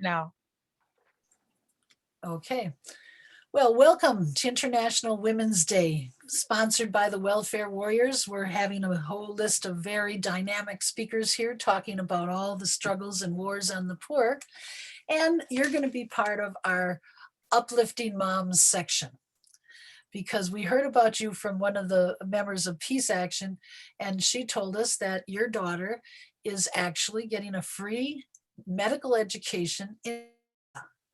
now. Okay. Well, welcome to International Women's Day, sponsored by the Welfare Warriors. We're having a whole list of very dynamic speakers here talking about all the struggles and wars on the poor. And you're going to be part of our Uplifting Moms section, because we heard about you from one of the members of Peace Action, and she told us that your daughter is actually getting a free medical education,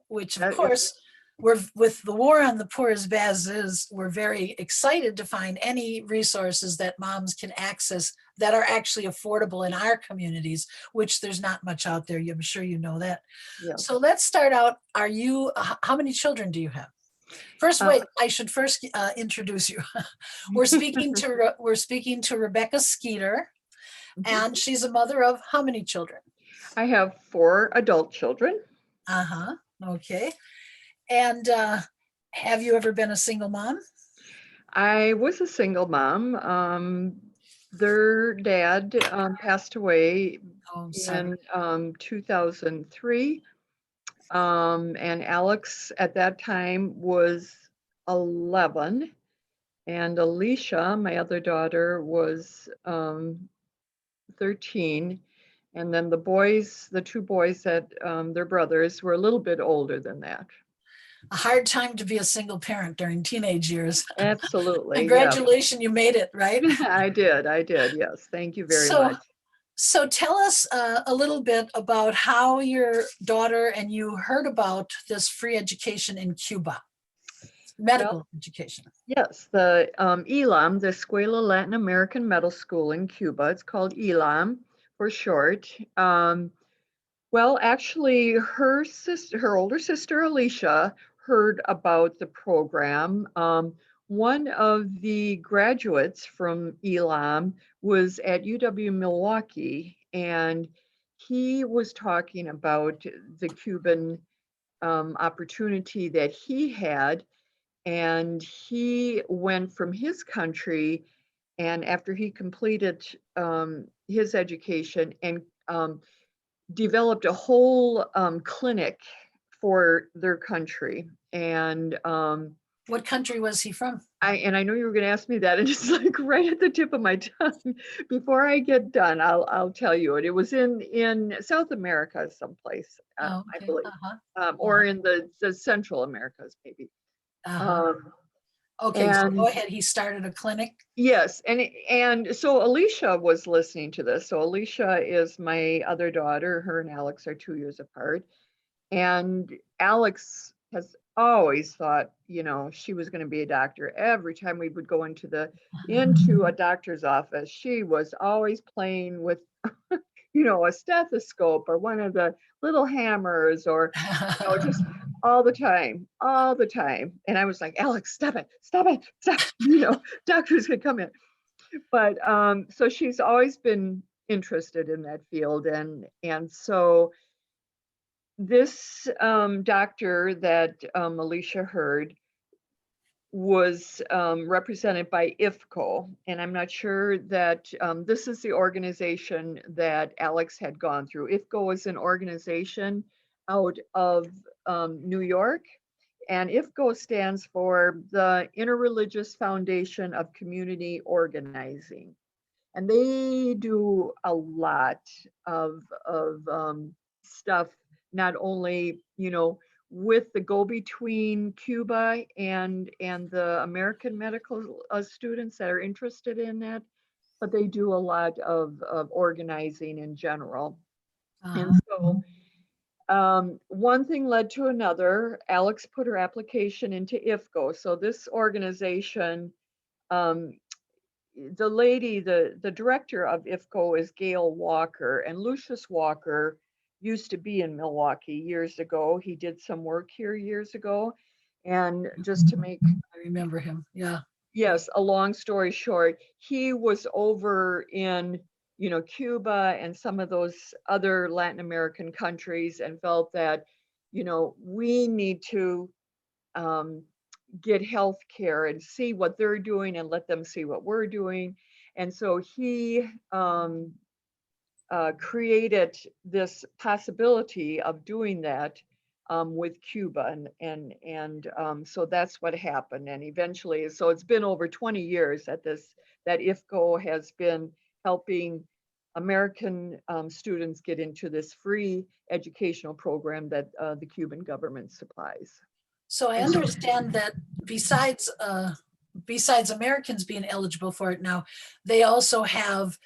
which of That is, course, we're with the war on the poor as bad as it is, we're very excited to find any resources that moms can access that are actually affordable in our communities, which there's not much out there. I'm sure you know that. yeah. So let's start out. How many children do you have? First, wait, I should first introduce you. We're speaking to Rebecca Skeeter, and she's a mother of how many children? I have 4 adult children. Okay. And have you ever been a single mom? I was a single mom. Their dad passed away Oh, sorry. in 2003. And Alex at that time was 11. And Alicia, my other daughter, was 13. And then the 2 boys that their brothers were a little bit older than that. A hard time to be a single parent during teenage years. Absolutely. Congratulations, you made it, right? I did. Yes. Thank you very much. So tell us a little bit about how your daughter and you heard about this free education in Cuba, medical education. Yes, the ELAM, the Escuela Latin American Middle School in Cuba. It's called ELAM for short. Well, actually, her older sister Alicia heard about the program. One of the graduates from ELAM was at UW Milwaukee, and he was talking about the Cuban opportunity that he had. And he went from his country, and after he completed his education and developed a whole clinic for their country. And what country was he from? I know you were going to ask me that, and it's like right at the tip of my tongue. Before I get done, I'll tell you it. It was in South America someplace, Okay. I believe, or in the Central Americas maybe. Okay, so go ahead. He started a clinic. Yes, and so Alicia was listening to this. So Alicia is my other daughter. Her and Alex are 2 years apart. And Alex has always thought, she was going to be a doctor. Every time we would go into a doctor's office, she was always playing with, a stethoscope or one of the little hammers, or just all the time. And I was like, Alex, stop it. Doctors could come in. But so she's always been interested in that field. And so this doctor that Alicia heard was represented by IFCO. And I'm not sure that this is the organization that Alex had gone through. IFCO is an organization out of New York. And IFCO stands for the Interreligious Foundation of Community Organizing. And they do a lot of stuff, not only, with the go-between Cuba and the American medical students that are interested in that, but they do a lot of organizing in general. And so one thing led to another. Alex put her application into IFCO. So this organization, the lady, the director of IFCO is Gail Walker, and Lucius Walker used to be in Milwaukee years ago. He did some work here years ago. And just to make, I remember him. Yeah. Yes, a long story short, he was over in, Cuba and some of those other Latin American countries, and felt that, we need to get health care and see what they're doing and let them see what we're doing. And so he created this possibility of doing that with Cuba, so that's what happened. And eventually, so it's been over 20 years that IFCO has been helping American students get into this free educational program that the Cuban government supplies. So I And so, understand that besides Americans being eligible for it now, they also have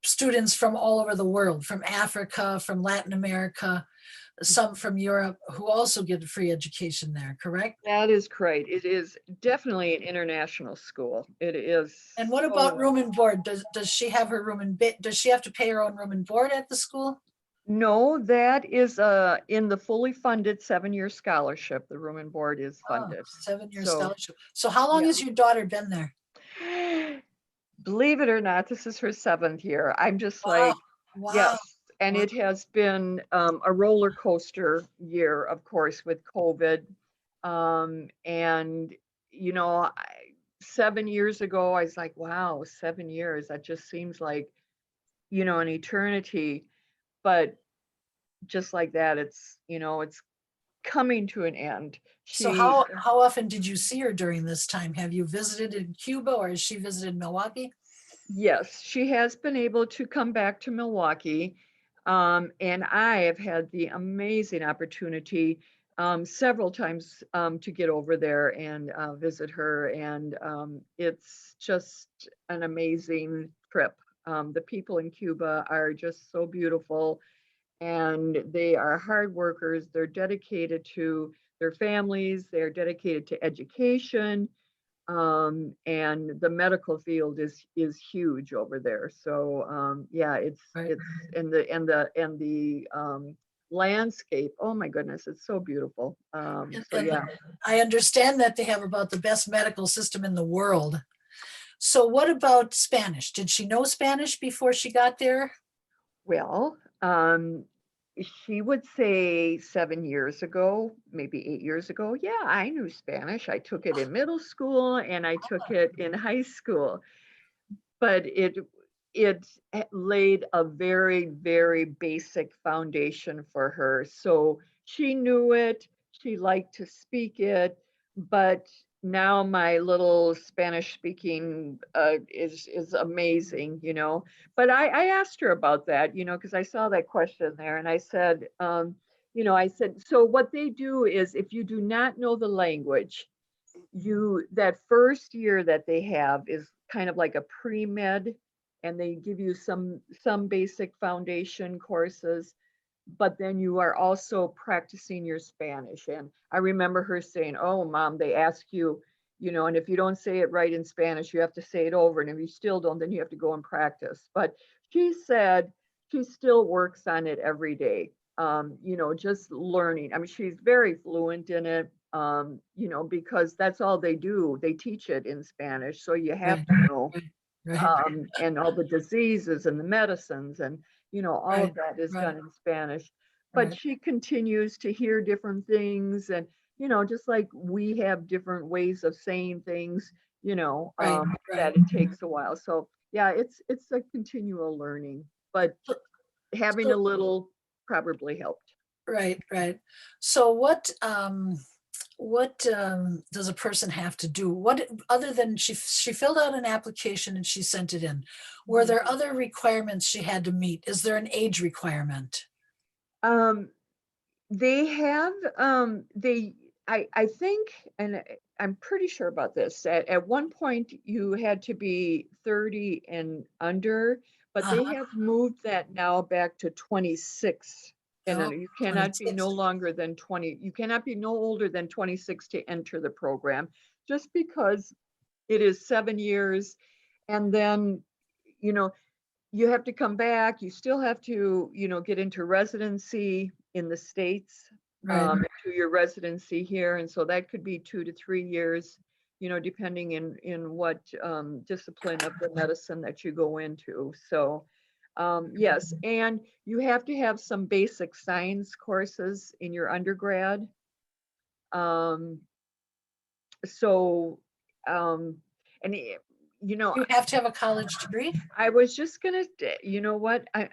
students from all over the world, from Africa, from Latin America, some from Europe, who also get free education there, correct? that is correct. It is definitely an international school. It is And what about so. room and board? Does she have her room and does she have to pay her own room and board at the school? No, that is in the fully funded 7-year scholarship. The room and board is Oh, funded. 7 year So, scholarship. So how long yeah. has your daughter been there? Believe it or not, this is her 7th year. I'm just Wow, like, wow, yes. And wow. it has been a roller coaster year, of course, with COVID. And, you know, 7 years ago, I was like, wow, 7 years. That just seems like, an eternity. But just like that, it's coming to an end. So She how often did you see her during this time? Have you visited in Cuba or has she visited Milwaukee? Yes, she has been able to come back to Milwaukee. And I have had the amazing opportunity several times to get over there and visit her. And it's just an amazing trip. The people in Cuba are just so beautiful, and they are hard workers. They're dedicated to their families, they're dedicated to education, and the medical field is huge over there. So yeah, Right. it's and the landscape. Oh my goodness, it's so beautiful. So And yeah. I understand that they have about the best medical system in the world. So what about Spanish? Did she know Spanish before she got there? Well, she would say 7 years ago, maybe 8 years ago, yeah, I knew Spanish. I took it in middle school and I took it in high school. But it laid a very, very basic foundation for her. So she knew it, she liked to speak it, but now my little Spanish speaking is amazing, But I asked her about that, because I saw that question there, and I said, I said, so what they do is if you do not know the language, that first year that they have is kind of like a pre-med, and they give you some basic foundation courses, but then you are also practicing your Spanish. And I remember her saying, oh mom, they ask you, and if you don't say it right in Spanish, you have to say it over, and if you still don't, then you have to go and practice. But she said she still works on it every day, just learning. I mean, she's very fluent in it, because that's all they do. They teach it in Spanish. So you have Right, to know, right, right, and all the diseases and the medicines, and, all of right, that is right, done in Spanish. But right, she continues to hear different things. And, just like we have different ways of saying things, right, right. that it takes a while. So yeah, it's a continual learning, but So, having a so little probably helped. right, right. So what does a person have to do? What other than she filled out an application and she sent it in? Were Mhm. there other requirements she had to meet? Is there an age requirement? Um, they have, I think, and I'm pretty sure about this, at one point you had to be 30 and under, but they Uh-huh. have moved that now back to 26. And Oh, then you cannot be no 26. longer than 20, you cannot be no older than 26 to enter the program, just because it is 7 years. And then, you know, you have to come back. You still have to, get into residency in the States, Right, do your residency here. And so that could be 2 to 3 years, depending in what discipline of the medicine that you go into. So, yes, and you have to have some basic science courses in your undergrad. Um, so, um, and you know, You have to have a college degree? I was just gonna, you know what? I'm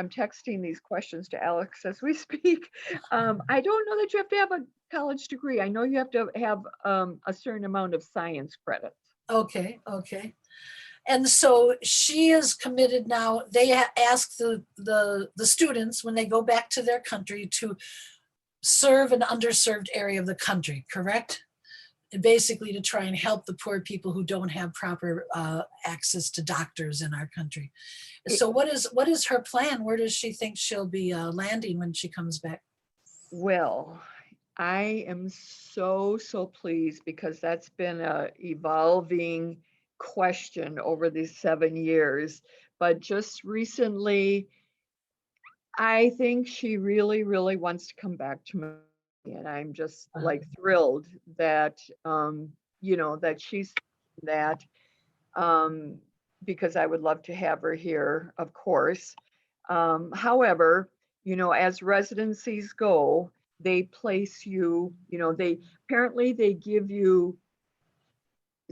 texting these questions to Alex as we speak. I don't know that you have to have a college degree. I know you have to have a certain amount of science credits. Okay, okay. And so she is committed now. They ask the students when they go back to their country to serve an underserved area of the country, correct? And basically to try and help the poor people who don't have proper access to doctors in our country. It, So what is her plan? Where does she think she'll be landing when she comes back? well, I am so pleased because that's been a evolving question over these 7 years. But just recently, I think she really wants to come back to me, and I'm just Uh, like thrilled that that she's that um, because I would love to have her here, of course. However, as residencies go, they place you, they apparently they give you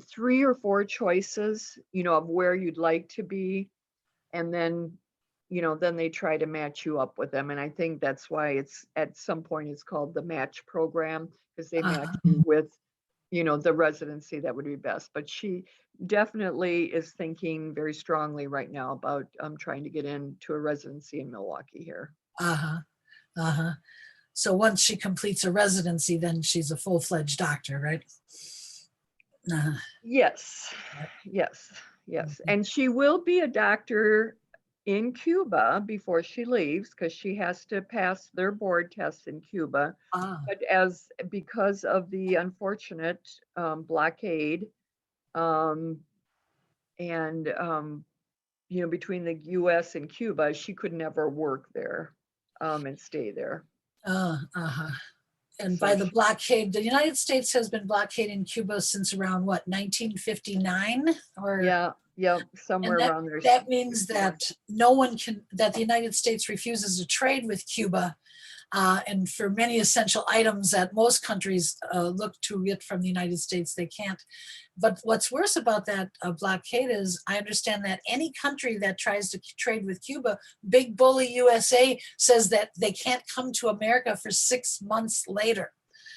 3 or 4 choices, of where you'd like to be, and then they try to match you up with them. And I think that's why it's at some point it's called the match program, because they match uh, you with the residency that would be best. But she definitely is thinking very strongly right now about trying to get into a residency in Milwaukee here. uh-huh, uh-huh. So once she completes a residency, then she's a full-fledged doctor, right? Uh, Yes, yes, yes. And she will be a doctor in Cuba before she leaves, because she has to pass their board tests in Cuba. ah, But because of the unfortunate blockade, um, and between the U.S. and Cuba, she could never work there and stay there. uh-huh. And by So the blockade, the United States has been blockading Cuba since around what, 1959? Or yeah, yeah, and somewhere that around there. that means 61. that no one can that the United States refuses to trade with Cuba. And for many essential items that most countries look to get from the United States, they can't. But what's worse about that blockade is I understand that any country that tries to trade with Cuba, Big Bully USA says that they can't come to America for 6 months later,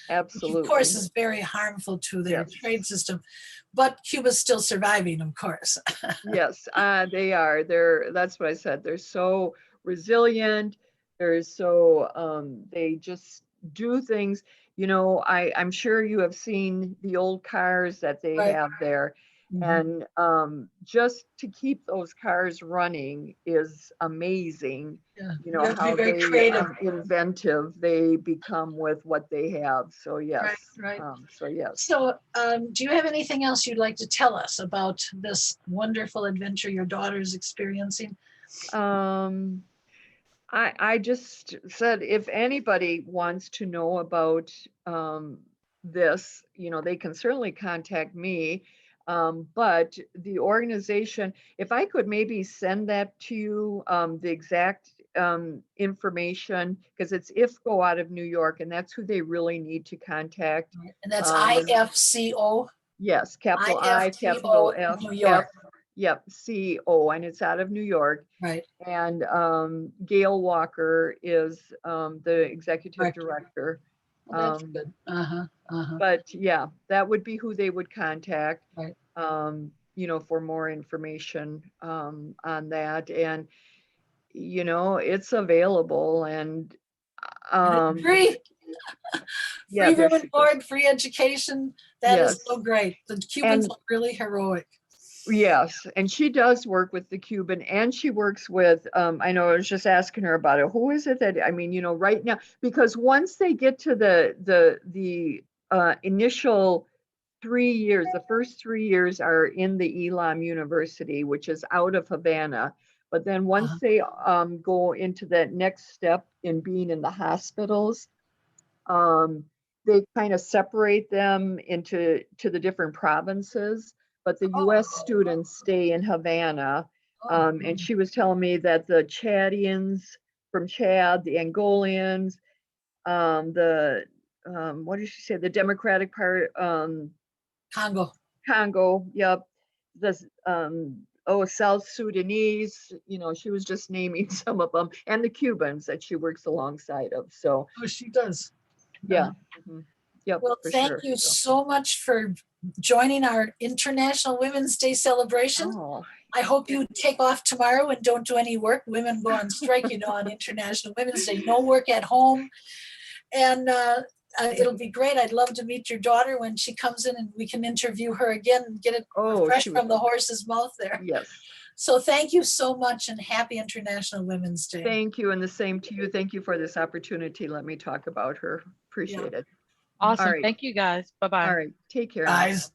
which of course Absolutely. is very harmful to their Yes. trade system. But Cuba's still surviving, of course. Yes, they are. That's what I said. They're so resilient. They just do things. I'm sure you have seen the old cars that they Right. have there. Mhm. And just to keep those cars running is amazing. Yeah. You have to be How very they creative. inventive they become with what they have. So Right, yes. right. So yes. So, do you have anything else you'd like to tell us about this wonderful adventure your daughter's experiencing? Um, I just said if anybody wants to know about this, they can certainly contact me. But the organization, if I could maybe send that to you, the exact information, because it's IFCO out of New York, and that's who they really need to contact. And that's When IFCO, Yes, capital I, capital IFCO F, New F, York, yep, CO, and it's out of New York. right? And Gail Walker is the executive Director. director. Well, that's Um, good. Uh-huh, uh-huh, but yeah, that would be who they would contact, right. for more information on that. And, it's available. And And it's um, free, yeah, free room there's, and board, free education. That is so yes. great. The Cubans And are really heroic. yes, and she does work with the Cuban, and she works with, I know I was just asking her about it. Who is it that, I mean, right now, because once they get to the initial 3 years, the first 3 years are in the Elam University, which is out of Havana. But then once Uh-huh. they go into that next step in being in the hospitals, um, they kind of separate them to the different provinces, but the U.S. Oh, students stay in Havana. oh, And she was telling me that the Chadians from Chad, the Angolians, the what did she say? The Democratic Part, Congo. Congo, yep, South Sudanese, you know, she was just naming some of them, and the Cubans that she works alongside of. So Oh, she does. yeah. Mhm. Yep, Well, for thank sure. you So, so much for joining our International Women's Day celebration. oh, I hope you take off tomorrow and don't do any work. Women go on strike, you know, on International Women's Day. No work at home. And it'll be great. I'd love to meet your daughter when she comes in and we can interview her again and get it oh, fresh she would from the love it. horse's mouth there. Yes. So thank you so much and happy International Women's Day. Thank you. And the same to you. Thank you for this opportunity. Let me talk about her. Yeah. Appreciate it. All Awesome. right. Thank you guys. Bye-bye. All right. Take care now. Guys.